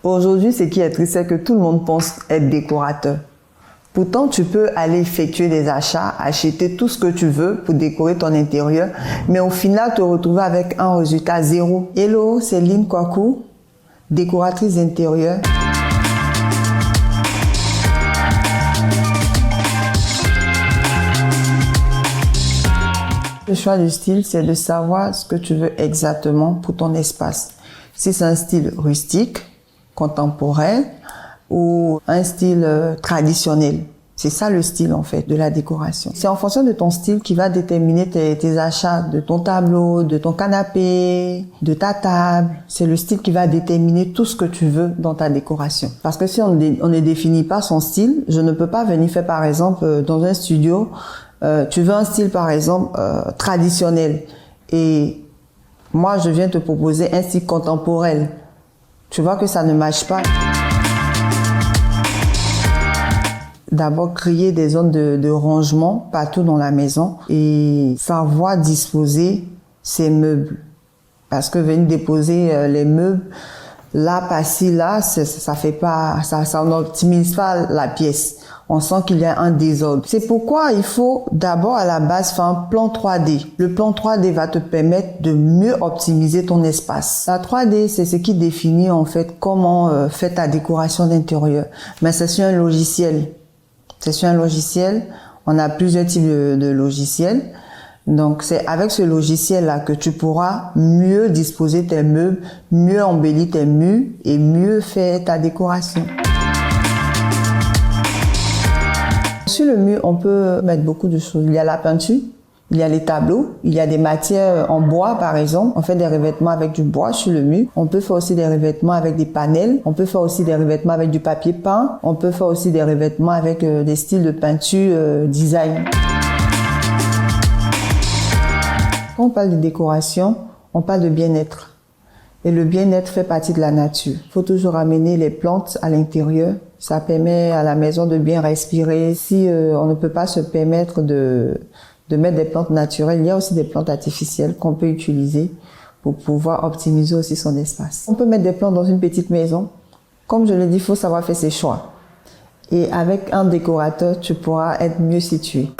Aujourd'hui, ce qui est triste, c'est que tout le monde pense être décorateur. Pourtant, tu peux aller effectuer des achats, acheter tout ce que tu veux pour décorer ton intérieur, mais au final, te retrouver avec un résultat zéro. Hello, c'est Lynn Kwaku, décoratrice intérieure. Le choix du style, c'est de savoir ce que tu veux exactement pour ton espace. Si c'est un style rustique, contemporain ou un style traditionnel. C'est ça le style en fait de la décoration. C'est en fonction de ton style qui va déterminer tes achats de ton tableau, de ton canapé, de ta table. C'est le style qui va déterminer tout ce que tu veux dans ta décoration. Parce que si on ne définit pas son style, je ne peux pas venir faire par exemple dans un studio, tu veux un style par exemple traditionnel et moi je viens te proposer un style contemporain. Tu vois que ça ne marche pas. D'abord, créer des zones de rangement partout dans la maison et savoir disposer ses meubles. Parce que venir déposer les meubles là, par-ci, là, ça fait pas, ça n'optimise pas la pièce. On sent qu'il y a un désordre. C'est pourquoi il faut d'abord à la base faire un plan 3D. Le plan 3D va te permettre de mieux optimiser ton espace. La 3D, c'est ce qui définit en fait comment faire ta décoration d'intérieur. Mais c'est sur un logiciel. C'est sur un logiciel. On a plusieurs types de logiciels. Donc, c'est avec ce logiciel-là que tu pourras mieux disposer tes meubles, mieux embellir tes murs et mieux faire ta décoration. Sur le mur, on peut mettre beaucoup de choses. Il y a la peinture, il y a les tableaux, il y a des matières en bois par exemple. On fait des revêtements avec du bois sur le mur. On peut faire aussi des revêtements avec des panels. On peut faire aussi des revêtements avec du papier peint. On peut faire aussi des revêtements avec des styles de peinture design. Quand on parle de décoration, on parle de bien-être. Et le bien-être fait partie de la nature. Il faut toujours amener les plantes à l'intérieur. Ça permet à la maison de bien respirer. Si on ne peut pas se permettre de mettre des plantes naturelles, il y a aussi des plantes artificielles qu'on peut utiliser pour pouvoir optimiser aussi son espace. On peut mettre des plantes dans une petite maison. Comme je l'ai dit, il faut savoir faire ses choix. Et avec un décorateur, tu pourras être mieux situé.